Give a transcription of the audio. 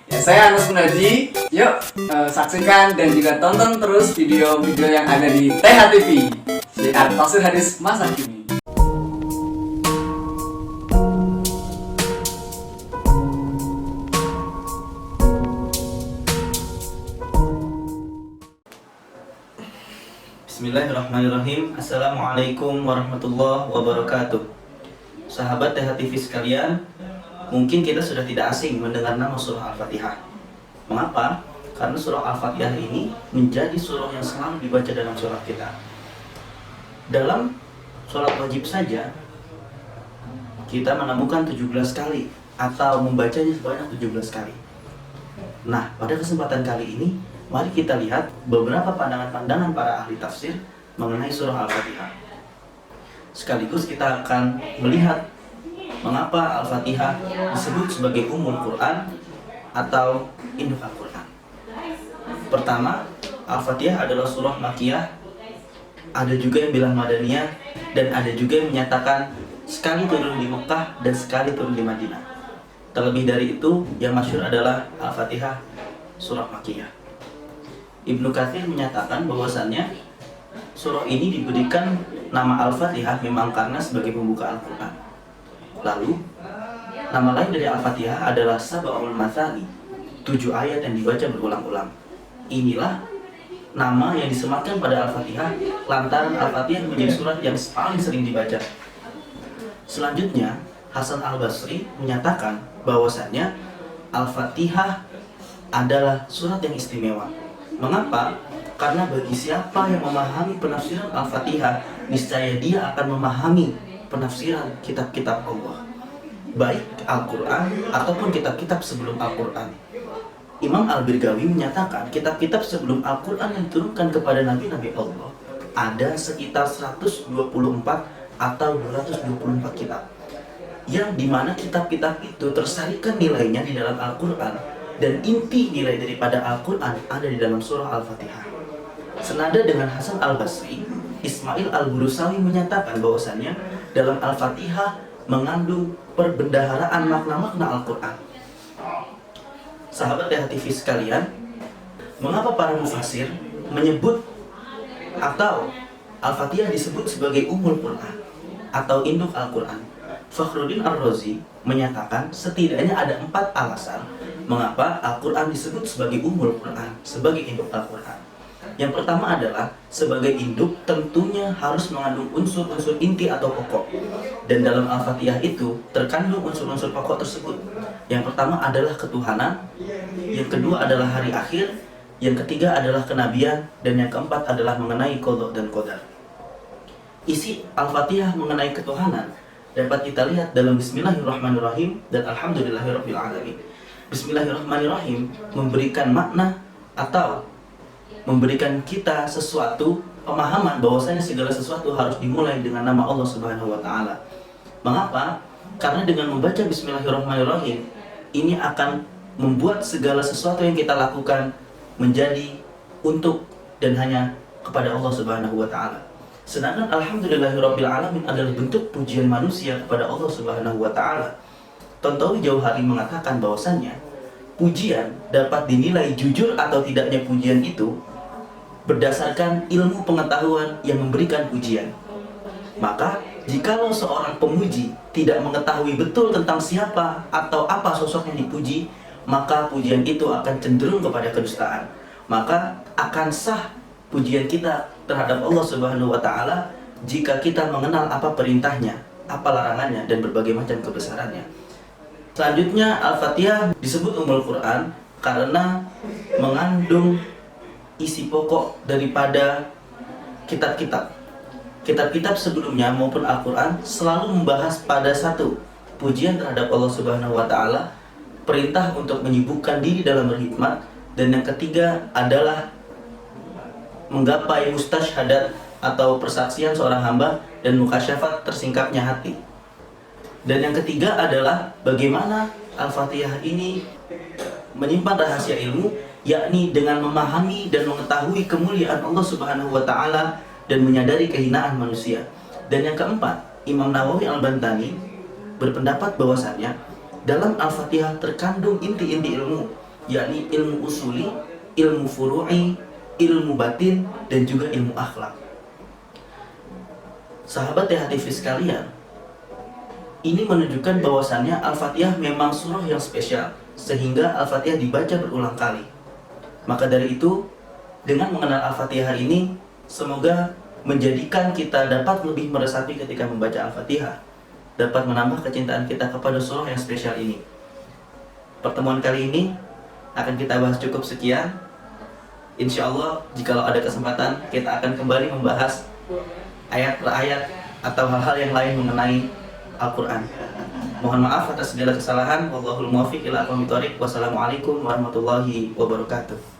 Ya, saya Anas Munaji. Yuk, saksikan dan juga tonton terus video-video yang ada di THTV. Siar Tafsir Hadis Masa Kini. Bismillahirrahmanirrahim. Assalamualaikum warahmatullahi wabarakatuh. Sahabat THTV sekalian, mungkin kita sudah tidak asing mendengar nama surah Al-Fatihah. Mengapa? Karena surah Al-Fatihah ini menjadi surah yang selalu dibaca dalam sholat kita. Dalam sholat wajib saja, kita menemukan 17 kali atau membacanya sebanyak 17 kali. Nah, pada kesempatan kali ini, mari kita lihat beberapa pandangan-pandangan para ahli tafsir mengenai surah Al-Fatihah. Sekaligus kita akan melihat mengapa Al-Fatihah disebut sebagai Ummul Quran atau induk Al-Quran. Pertama, Al-Fatihah adalah surah Makkiyah. Ada juga yang bilang Madaniyah, dan ada juga yang menyatakan sekali turun di Mekah dan sekali turun di Madinah. Terlebih dari itu, yang masyhur adalah Al-Fatihah surah Makkiyah. Ibnu Katsir menyatakan bahwasannya surah ini diberikan nama Al-Fatihah memang karena sebagai pembuka Al-Quran. Lalu, nama lain dari Al-Fatihah adalah Sab'ul Mathani, 7 ayat yang dibaca berulang-ulang. Inilah nama yang disematkan pada Al-Fatihah lantaran Al-Fatihah menjadi surat yang paling sering dibaca. Selanjutnya, Hasan Al-Basri menyatakan bahwasannya Al-Fatihah adalah surat yang istimewa. Mengapa? Karena bagi siapa yang memahami penafsiran Al-Fatihah, niscaya dia akan memahami penafsiran kitab-kitab Allah, baik Al-Quran ataupun kitab-kitab sebelum Al-Quran. Imam Al-Birgawi menyatakan kitab-kitab sebelum Al-Quran yang diturunkan kepada Nabi-Nabi Allah ada sekitar 124 atau 224 kitab, yang dimana kitab-kitab itu tersarikan nilainya di dalam Al-Quran, dan inti nilai daripada Al-Quran ada di dalam surah Al-Fatihah. Senada dengan Hasan Al-Basri, Ismail Al-Burusawi menyatakan bahwasannya dalam Al-Fatihah mengandung perbendaharaan makna-makna Al-Quran. Sahabat THTV sekalian, mengapa para mufasir menyebut atau Al-Fatihah disebut sebagai Ummul Quran atau induk Al-Quran? Fakhruddin Ar-Razi menyatakan setidaknya ada 4 alasan mengapa Al-Quran disebut sebagai Ummul Quran, sebagai induk Al-Quran. Yang pertama adalah sebagai induk tentunya harus mengandung unsur-unsur inti atau pokok, dan dalam Al-Fatihah itu terkandung unsur-unsur pokok tersebut. Yang pertama adalah ketuhanan, yang kedua adalah hari akhir, yang ketiga adalah kenabian, dan yang keempat adalah mengenai qada dan qadar. Isi Al-Fatihah mengenai ketuhanan dapat kita lihat dalam Bismillahirrahmanirrahim dan Alhamdulillahirabbil alamin. Bismillahirrahmanirrahim memberikan makna atau memberikan kita sesuatu pemahaman bahwasanya segala sesuatu harus dimulai dengan nama Allah Subhanahu wa taala. Mengapa? Karena dengan membaca Bismillahirrahmanirrahim ini akan membuat segala sesuatu yang kita lakukan menjadi untuk dan hanya kepada Allah Subhanahu wa taala. Sedangkan Alhamdulillahirabbil alamin adalah bentuk pujian manusia kepada Allah Subhanahu wa taala. Tontowi Jauhari mengatakan bahwasannya pujian dapat dinilai jujur atau tidaknya pujian itu berdasarkan ilmu pengetahuan yang memberikan pujian. Maka, jikalau seorang pemuji tidak mengetahui betul tentang siapa atau apa sosok yang dipuji, maka pujian itu akan cenderung kepada kedustaan. Maka akan sah pujian kita terhadap Allah Subhanahu wa taala jika kita mengenal apa perintahnya, apa larangannya, dan berbagai macam kebesarannya. Selanjutnya, Al-Fatihah disebut Ummul Quran karena mengandung isi pokok daripada kitab-kitab. Kitab-kitab sebelumnya maupun Al-Quran selalu membahas pada satu, pujian terhadap Allah Subhanahu wa taala, perintah untuk menyibukkan diri dalam berkhidmat, dan yang ketiga adalah menggapai mustasyhadat atau persaksian seorang hamba dan mukasyafat tersingkapnya hati. Dan yang ketiga adalah bagaimana Al-Fatihah ini menyimpan rahasia ilmu, yakni dengan memahami dan mengetahui kemuliaan Allah Subhanahu wa taala dan menyadari kehinaan manusia. Dan yang keempat, Imam Nawawi Al-Bantani berpendapat bahwasannya dalam Al-Fatihah terkandung inti-inti ilmu, yakni ilmu usuli, ilmu furu'i, ilmu batin, dan juga ilmu akhlak. Sahabat THTV sekalian, ini menunjukkan bahwasannya Al-Fatihah memang surah yang spesial, sehingga Al-Fatihah dibaca berulang kali. Maka dari itu, dengan mengenal Al-Fatihah ini, semoga menjadikan kita dapat lebih meresapi ketika membaca Al-Fatihah, dapat menambah kecintaan kita kepada surah yang spesial ini. Pertemuan kali ini akan kita bahas cukup sekian. Insya Allah, jikalau ada kesempatan, kita akan kembali membahas ayat per ayat atau hal-hal yang lain mengenai Al-Quran. Mohon maaf atas segala kesalahan. Wallahul muwaffiq ila aqwamit thoriq. Wassalamualaikum warahmatullahi wabarakatuh.